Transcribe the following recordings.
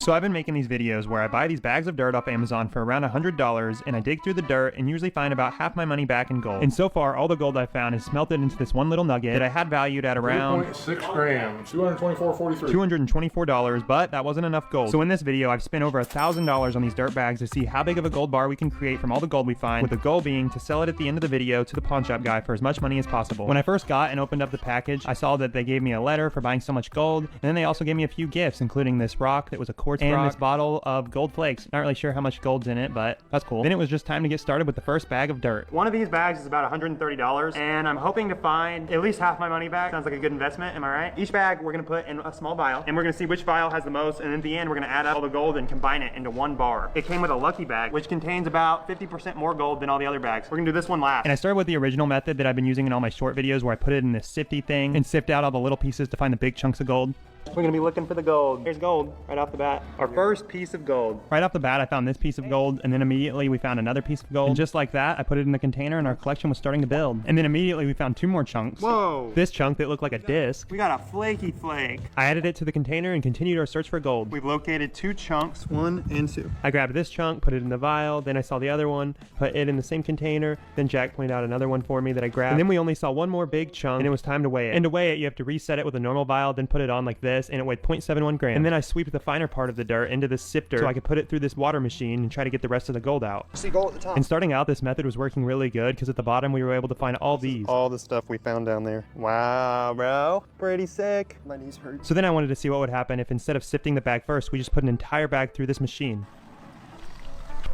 So I've been making these videos where I buy these bags of dirt off Amazon for around $100 and I dig through the dirt and usually find about half my money back in gold. And so far, all the gold I found is smelted into this one little nugget that I had valued at around 3.6 grams, $224.43. $224, but that wasn't enough gold. So in this video, I've spent over $1,000 on these dirt bags to see how big of a gold bar we can create from all the gold we find, with the goal being to sell it at the end of the video to the pawn shop guy for as much money as possible. When I first got and opened up the package, I saw that they gave me a letter for buying so much gold, and then they also gave me a few gifts, including this rock that was a quartz rock and this bottle of gold flakes. Not really sure how much gold's in it, but that's cool. Then it was just time to get started with the first bag of dirt. One of these bags is about $130, and I'm hoping to find at least half my money back. Sounds like a good investment, am I right? Each bag we're gonna put in a small vial, and we're gonna see which vial has the most, and at the end we're gonna add up all the gold and combine it into one bar. It came with a lucky bag, which contains about 50% more gold than all the other bags. We're gonna do this one last. And I started with the original method that I've been using in all my short videos, where I put it in this sifty thing and sift out all the little pieces to find the big chunks of gold. We're gonna be looking for the gold. Here's gold right off the bat. Our first piece of gold. Right off the bat, I found this piece of gold, and then immediately we found another piece of gold. And just like that, I put it in the container and our collection was starting to build. And then immediately we found two more chunks. Whoa! This chunk that looked like a disc. We got a flaky flake. I added it to the container and continued our search for gold. We've located two chunks, 1 and 2. I grabbed this chunk, put it in the vial, then I saw the other one, put it in the same container, then Jack pointed out another one for me that I grabbed. And then we only saw one more big chunk, and it was time to weigh it. And to weigh it, you have to reset it with a normal vial, then put it on like this, and it weighed 0.71 grams. And then I sweep the finer part of the dirt into this sifter so I could put it through this water machine and try to get the rest of the gold out. See gold at the top. And starting out, this method was working really good because at the bottom we were able to find all these. All the stuff we found down there. Wow, bro. Pretty sick. My knees hurt. So then I wanted to see what would happen if instead of sifting the bag first, we just put an entire bag through this machine.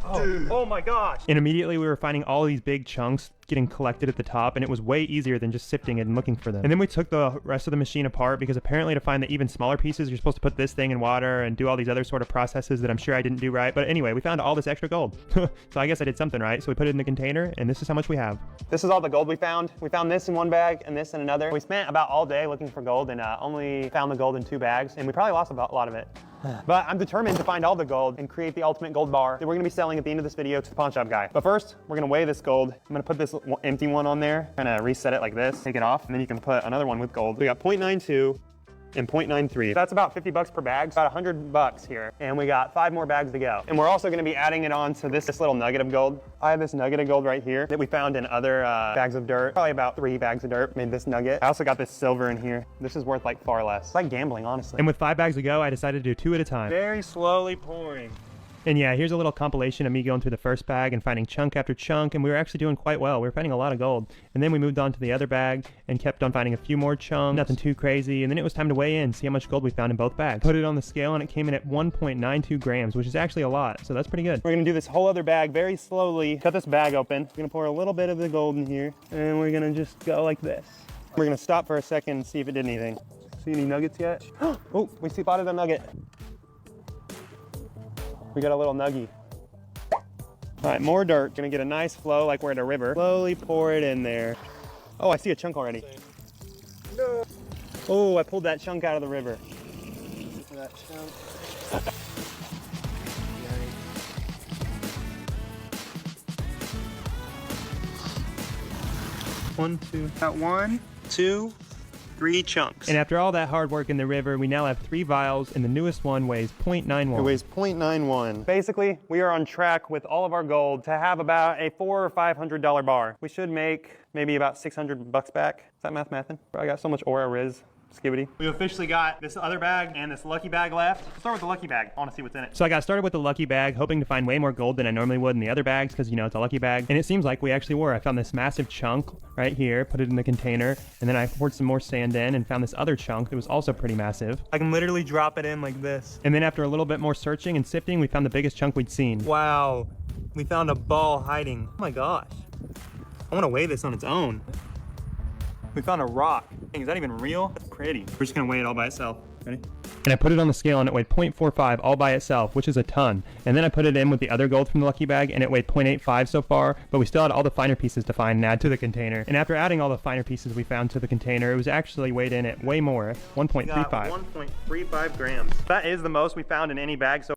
Oh my gosh! And immediately we were finding all these big chunks getting collected at the top, and it was way easier than just sifting it and looking for them. And then we took the rest of the machine apart because apparently to find the even smaller pieces, you're supposed to put this thing in water and do all these other sort of processes that I'm sure I didn't do right. But anyway, we found all this extra gold. So I guess I did something right. So we put it in the container, and this is how much we have. This is all the gold we found. We found this in one bag and this in another. We spent about all day looking for gold and only found the gold in 2 bags, and we probably lost a lot of it. But I'm determined to find all the gold and create the ultimate gold bar that we're gonna be selling at the end of this video to the pawn shop guy. But first, we're gonna weigh this gold. I'm gonna put this empty one on there, kind of reset it like this, take it off, and then you can put another one with gold. We got 0.92 and 0.93. That's about 50 bucks per bag, about 100 bucks here. And we got 5 more bags to go. And we're also gonna be adding it on to this little nugget of gold. I have this nugget of gold right here that we found in other bags of dirt. Probably about 3 bags of dirt made this nugget. I also got this silver in here. This is worth like far less. It's like gambling, honestly. And with 5 bags to go, I decided to do 2 at a time. Very slowly pouring. And yeah, here's a little compilation of me going through the first bag and finding chunk after chunk, and we were actually doing quite well. We were finding a lot of gold. And then we moved on to the other bag and kept on finding a few more chunks, nothing too crazy. And then it was time to weigh in, see how much gold we found in both bags. Put it on the scale and it came in at 1.92 grams, which is actually a lot. So that's pretty good. We're gonna do this whole other bag very slowly. Cut this bag open. We're gonna pour a little bit of the gold in here, and we're gonna just go like this. We're gonna stop for a second and see if it did anything. See any nuggets yet? Oh, we spotted a nugget. We got a little nuggie. All right, more dirt. Gonna get a nice flow like we're at a river. Slowly pour it in there. Oh, I see a chunk already. No. Oh, I pulled that chunk out of the river. That chunk. One, two. Got 1, 2, 3 chunks. And after all that hard work in the river, we now have 3 vials, and the newest one weighs 0.91. It weighs 0.91. Basically, we are on track with all of our gold to have about a $400 or $500 bar. We should make maybe about 600 bucks back. Is that mathing? I got so much Aura Riz. Skibbity. We officially got this other bag and this lucky bag left. Let's start with the lucky bag. I want to see what's in it. So I got started with the lucky bag, hoping to find way more gold than I normally would in the other bags because, you know, it's a lucky bag. And it seems like we actually were. I found this massive chunk right here, put it in the container, and then I poured some more sand in and found this other chunk that was also pretty massive. I can literally drop it in like this. And then after a little bit more searching and sifting, we found the biggest chunk we'd seen. Wow. We found a ball hiding. Oh my gosh. I want to weigh this on its own. We found a rock. Dang, is that even real? That's pretty. We're just gonna weigh it all by itself. Ready? And I put it on the scale and it weighed 0.45 all by itself, which is a ton. And then I put it in with the other gold from the lucky bag and it weighed 0.85 so far, but we still had all the finer pieces to find and add to the container. And after adding all the finer pieces we found to the container, it was actually weighed in at way more, 1.35. 1.35 grams. That is the most we found in any bag so